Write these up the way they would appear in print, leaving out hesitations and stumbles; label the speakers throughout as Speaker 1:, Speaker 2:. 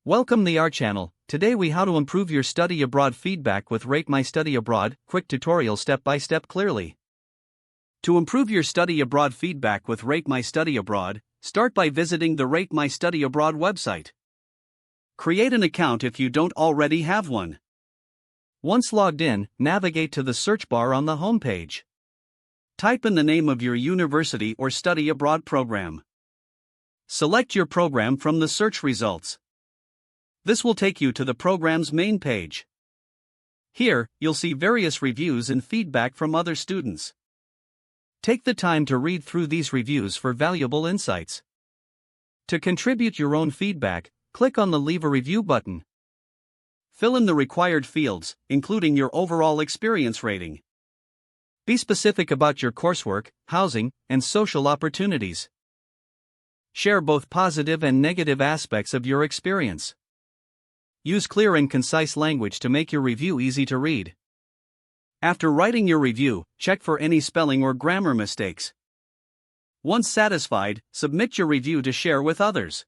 Speaker 1: Welcome to our channel. Today we how to improve your study abroad feedback with RateMyStudyAbroad, quick tutorial step by step clearly. To improve your study abroad feedback with RateMyStudyAbroad, start by visiting the RateMyStudyAbroad website. Create an account if you don't already have one. Once logged in, navigate to the search bar on the home page. Type in the name of your university or study abroad program. Select your program from the search results. This will take you to the program's main page. Here, you'll see various reviews and feedback from other students. Take the time to read through these reviews for valuable insights. To contribute your own feedback, click on the Leave a Review button. Fill in the required fields, including your overall experience rating. Be specific about your coursework, housing, and social opportunities. Share both positive and negative aspects of your experience. Use clear and concise language to make your review easy to read. After writing your review, check for any spelling or grammar mistakes. Once satisfied, submit your review to share with others.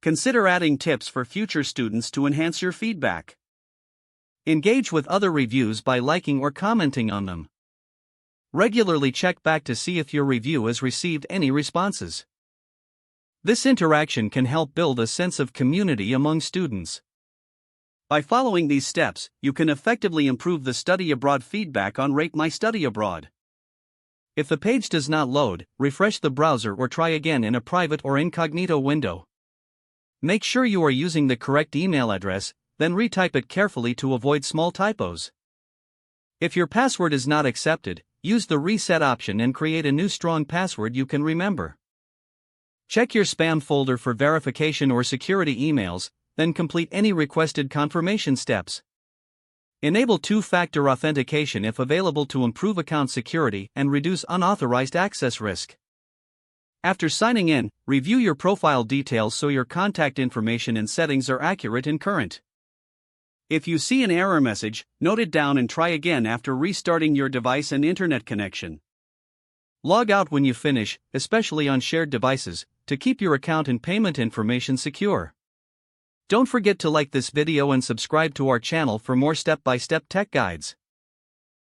Speaker 1: Consider adding tips for future students to enhance your feedback. Engage with other reviews by liking or commenting on them. Regularly check back to see if your review has received any responses. This interaction can help build a sense of community among students. By following these steps, you can effectively improve the study abroad feedback on RateMyStudyAbroad. If the page does not load, refresh the browser or try again in a private or incognito window. Make sure you are using the correct email address, then retype it carefully to avoid small typos. If your password is not accepted, use the reset option and create a new strong password you can remember. Check your spam folder for verification or security emails, then complete any requested confirmation steps. Enable two-factor authentication if available to improve account security and reduce unauthorized access risk. After signing in, review your profile details so your contact information and settings are accurate and current. If you see an error message, note it down and try again after restarting your device and internet connection. Log out when you finish, especially on shared devices, to keep your account and payment information secure. Don't forget to like this video and subscribe to our channel for more step-by-step tech guides.